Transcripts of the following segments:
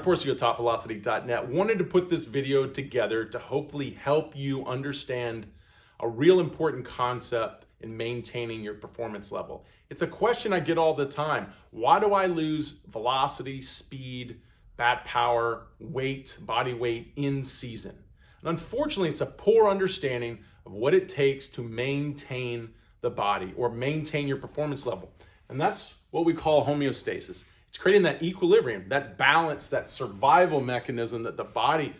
Brian Porcio, TopVelocity.net. Wanted to put this video together to hopefully help you understand a real important concept in maintaining your performance level. It's a question I get all the time. Why do I lose velocity, speed, bat power, weight, body weight in season? And unfortunately, it's a poor understanding of what it takes to maintain the body or maintain your performance level. And that's what we call homeostasis. It's creating that equilibrium, that balance, that survival mechanism that the body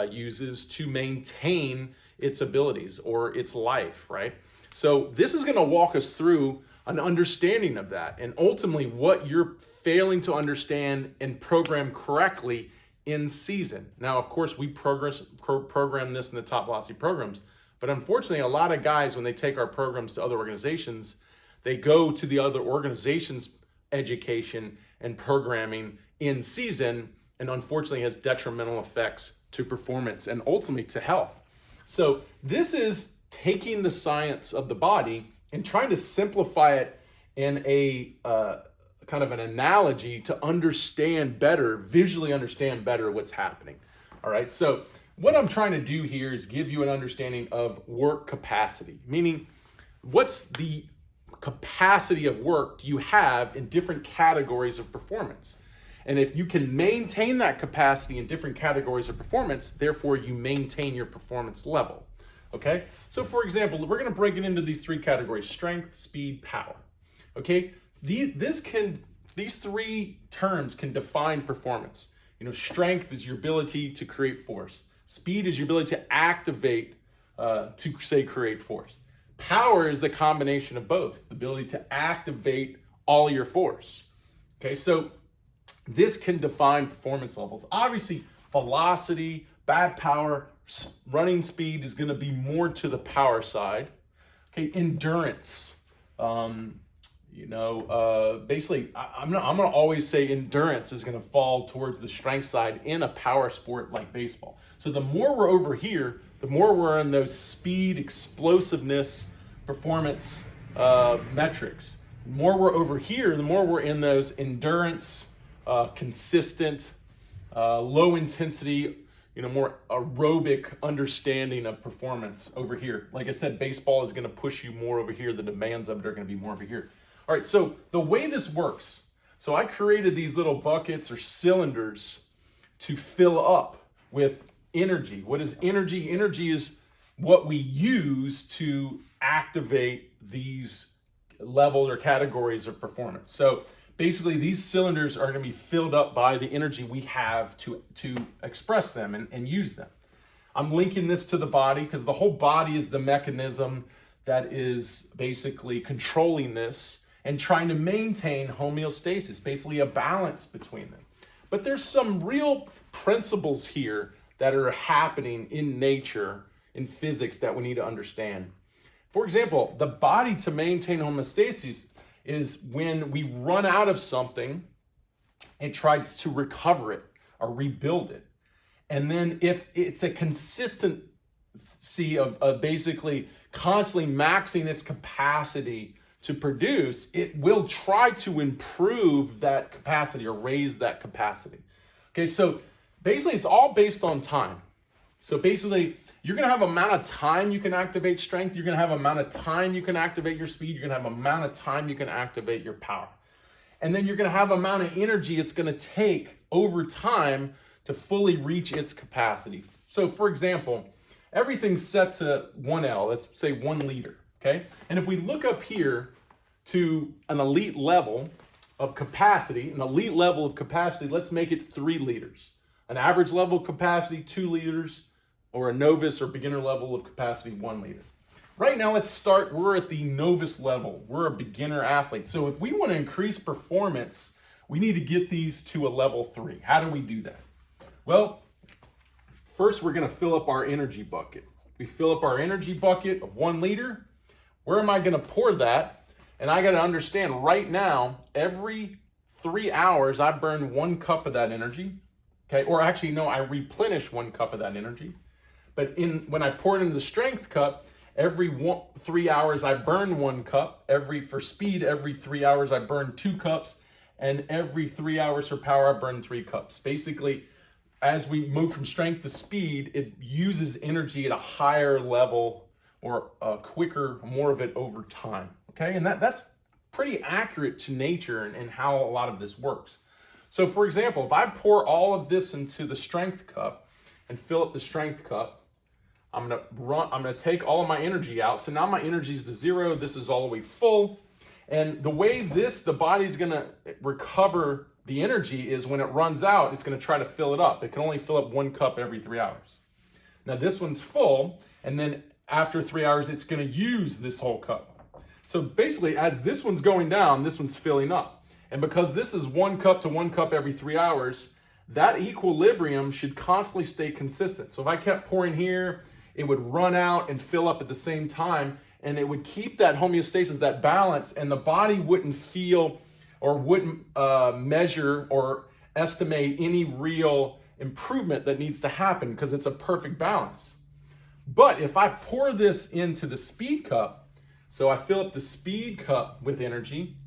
uses to maintain its abilities or its life, right? So this is going to walk us through an understanding of that and ultimately what you're failing to understand and program correctly in season. Now, of course, we program this in the Top Velocity programs, but unfortunately, a lot of guys, when they take our programs to other organizations, they go to the other organizations' education and programming in season, and unfortunately has detrimental effects to performance and ultimately to health. So this is taking the science of the body and trying to simplify it in a kind of an analogy to understand better, visually understand better what's happening. All right, so what I'm trying to do here is give you an understanding of work capacity, meaning what's the capacity of work you have in different categories of performance. And if you can maintain that capacity in different categories of performance, therefore you maintain your performance level. Okay, so for example, we're going to break it into these three categories: strength, speed, power. Okay, these three terms can define performance. You know, strength is your ability to create force. Speed is your ability to activate, create force. Power is the combination of both, the ability to activate all your force. Okay, so this can define performance levels. Obviously, velocity, bat power, running speed is going to be more to the power side. Okay, endurance. Basically, I'm gonna always say endurance is going to fall towards the strength side in a power sport like baseball. So the more we're over here, the more we're in those speed, explosiveness, performance metrics. The more we're over here, the more we're in those endurance, consistent, low intensity, more aerobic understanding of performance over here. Like I said, baseball is going to push you more over here. The demands of it are going to be more over here. All right, so the way this works, so I created these little buckets or cylinders to fill up with energy. What is energy? Energy is what we use to activate these levels or categories of performance. So basically, these cylinders are going to be filled up by the energy we have to express them and use them. I'm linking this to the body because the whole body is the mechanism that is basically controlling this and trying to maintain homeostasis, basically a balance between them. But there's some real principles here that are happening in nature, in physics, that we need to understand. For example, the body, to maintain homeostasis, is when we run out of something, it tries to recover it or rebuild it. And then if it's a consistency of basically constantly maxing its capacity to produce, it will try to improve that capacity or raise that capacity. Okay, so basically it's all based on time. So basically, you're going to have amount of time you can activate strength. You're going to have amount of time you can activate your speed. You're going to have amount of time you can activate your power. And then you're going to have amount of energy it's going to take over time to fully reach its capacity. So for example, everything's set to 1L, let's say 1 liter, okay? And if we look up here to an elite level of capacity, let's make it 3 liters. An average level of capacity, 2 liters, or a novice or beginner level of capacity, 1 liter. Right now, let's start, we're at the novice level. We're a beginner athlete. So if we want to increase performance, we need to get these to a level 3. How do we do that? Well, first we're going to fill up our energy bucket. We fill up our energy bucket of 1 liter. Where am I going to pour that? And I got to understand right now, every 3 hours, I burn 1 cup of that energy. Okay, or actually, no, I replenish 1 cup of that energy. But when I pour it into the strength cup, every 3 hours I burn 1 cup. For speed, every 3 hours I burn 2 cups. And every 3 hours for power, I burn 3 cups. Basically, as we move from strength to speed, it uses energy at a higher level or quicker, more of it over time, okay? And that's pretty accurate to nature and how a lot of this works. So for example, if I pour all of this into the strength cup and fill up the strength cup, I'm gonna take all of my energy out. So now my energy is to 0, this is all the way full. And the way the body's gonna recover the energy is when it runs out, it's gonna try to fill it up. It can only fill up 1 cup every 3 hours. Now this one's full, and then after 3 hours, it's gonna use this whole cup. So basically, as this one's going down, this one's filling up. And because this is 1 cup to 1 cup every 3 hours, that equilibrium should constantly stay consistent. So if I kept pouring here, it would run out and fill up at the same time, and it would keep that homeostasis, that balance, and the body wouldn't feel or wouldn't measure or estimate any real improvement that needs to happen because it's a perfect balance. But if I pour this into the speed cup, so I fill up the speed cup with energy,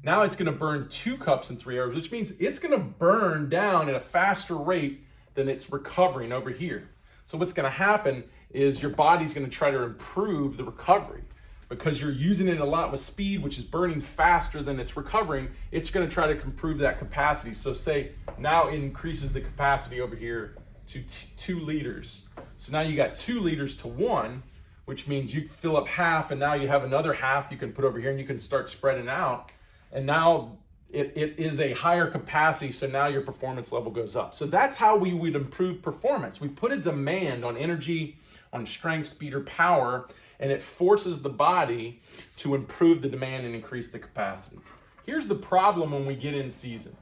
now it's gonna burn 2 cups in 3 hours, which means it's gonna burn down at a faster rate than it's recovering over here. So what's gonna happen is your body's gonna try to improve the recovery. Because you're using it a lot with speed, which is burning faster than it's recovering, it's gonna try to improve that capacity. So say now it increases the capacity over here to 2 liters. So now you got 2 liters to 1, which means you fill up half, and now you have another half you can put over here, and you can start spreading out. And now it is a higher capacity, so now your performance level goes up. So that's how we would improve performance. We put a demand on energy, on strength, speed, or power, and it forces the body to improve the demand and increase the capacity. Here's the problem when we get in season.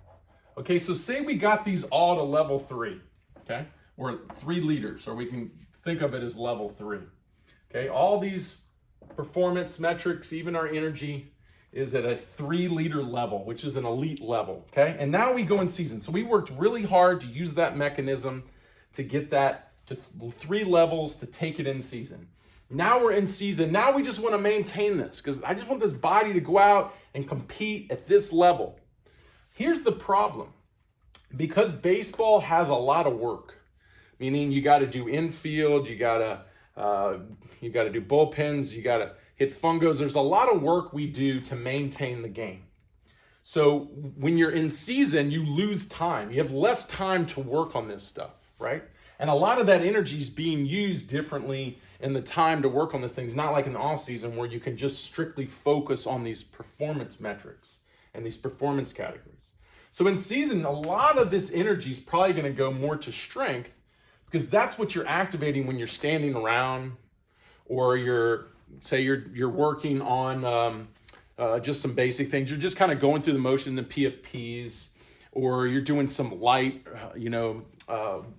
Okay, so say we got these all to level 3, okay? Or 3 liters, or we can think of it as level 3. Okay, all these performance metrics, even our energy, is at a 3-liter level, which is an elite level, okay? And now we go in season. So we worked really hard to use that mechanism to get that to 3 levels to take it in season. Now we're in season. Now we just want to maintain this because I just want this body to go out and compete at this level. Here's the problem. Because baseball has a lot of work, meaning you got to do infield, you got to do bullpens, you got to hit fungos. There's a lot of work we do to maintain the game. So when you're in season, you lose time. You have less time to work on this stuff, right? And a lot of that energy is being used differently in the time to work on these things, not like in the off season where you can just strictly focus on these performance metrics and these performance categories. So in season, a lot of this energy is probably going to go more to strength because that's what you're activating when you're standing around, or you're working on just some basic things. You're just kind of going through the motion, the PFPs, or you're doing some light,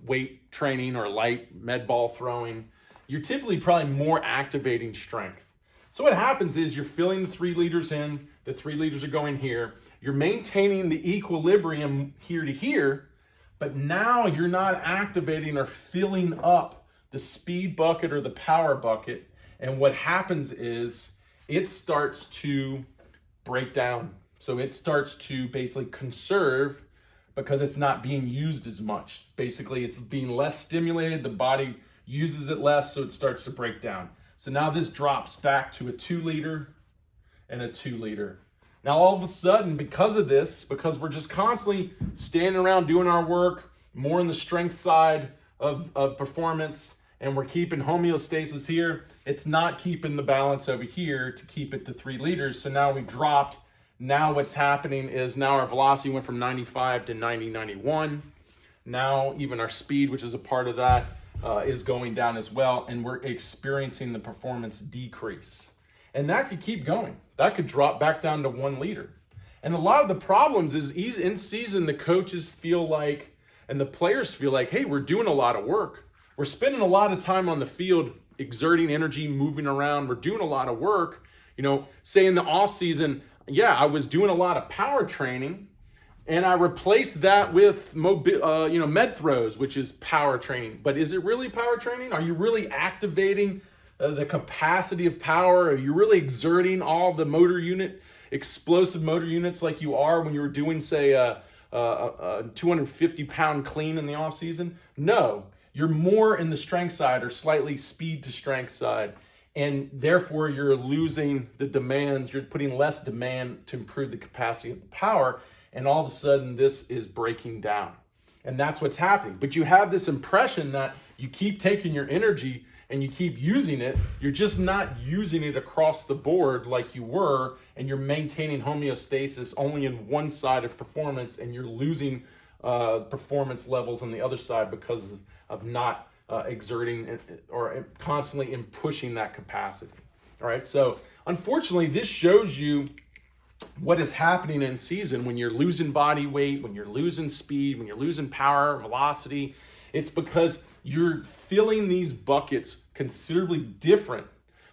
weight training or light med ball throwing. You're typically probably more activating strength. So what happens is you're filling the 3 liters in, the 3 liters are going here, you're maintaining the equilibrium here to here, but now you're not activating or filling up the speed bucket or the power bucket. And what happens is it starts to break down. So it starts to basically conserve because it's not being used as much. Basically, it's being less stimulated, the body uses it less, so it starts to break down. So now this drops back to a 2 liter and a 2 liter. Now all of a sudden, because of this, because we're just constantly standing around doing our work, more on the strength side of performance, and we're keeping homeostasis here, it's not keeping the balance over here to keep it to 3 liters. So now we've dropped. Now what's happening is now our velocity went from 95 to 90, 91. Now even our speed, which is a part of that, is going down as well, and we're experiencing the performance decrease. And that could keep going. That could drop back down to 1 liter. And a lot of the problems is in season, the coaches feel like, and the players feel like, hey, we're doing a lot of work. We're spending a lot of time on the field, exerting energy, moving around. We're doing a lot of work. Say in the off season, yeah, I was doing a lot of power training, and I replaced that with med throws, which is power training. But is it really power training? Are you really activating the capacity of power? Are you really exerting all the explosive motor units like you are when you were doing, say, a 250-pound clean in the off season? No, you're more in the strength side or slightly speed to strength side. And therefore you're losing the demands, you're putting less demand to improve the capacity of the power. And all of a sudden this is breaking down. And that's what's happening. But you have this impression that you keep taking your energy and you keep using it. You're just not using it across the board like you were, and you're maintaining homeostasis only in one side of performance, and you're losing performance levels on the other side because of not exerting or constantly in pushing that capacity. All right, so unfortunately this shows you what is happening in season when you're losing body weight, when you're losing speed, when you're losing power, velocity. It's because you're filling these buckets considerably different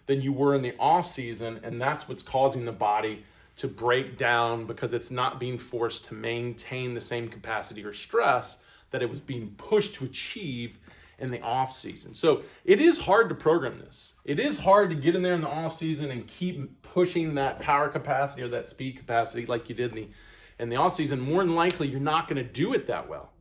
than you were in the off season, and that's what's causing the body to break down, because it's not being forced to maintain the same capacity or stress that it was being pushed to achieve in the off season. So it is hard to program this. It is hard to get in there in the off season and keep pushing that power capacity or that speed capacity like you did in the off season. More than likely, you're not going to do it that well.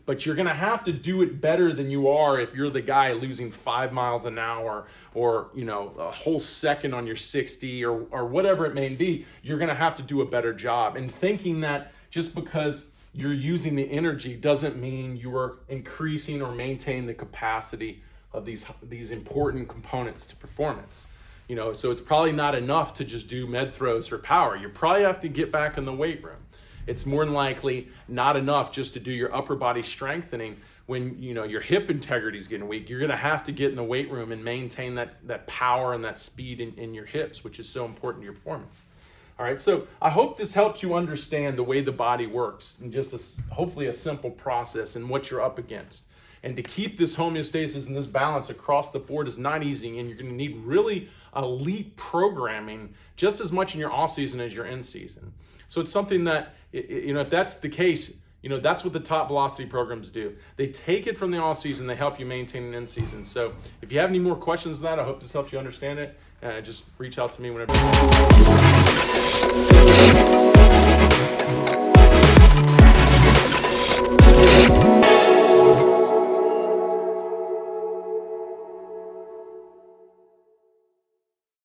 But you're going to have to do it better than you are if you're the guy losing 5 miles an hour or a whole second on your 60 or whatever it may be. You're going to have to do a better job. And thinking that just because you're using the energy doesn't mean you are increasing or maintaining the capacity of these important components to performance. So it's probably not enough to just do med throws for power. You probably have to get back in the weight room. It's more than likely not enough just to do your upper body strengthening when your hip integrity is getting weak. You're going to have to get in the weight room and maintain that power and that speed in your hips, which is so important to your performance. All right, so I hope this helps you understand the way the body works and just hopefully a simple process and what you're up against. And to keep this homeostasis and this balance across the board is not easy, and you're going to need really elite programming just as much in your off season as your in season. So it's something that, if that's the case, that's what the TopVelocity programs do. They take it from the off season, they help you maintain an in season. So if you have any more questions on that, I hope this helps you understand it. Just reach out to me whenever.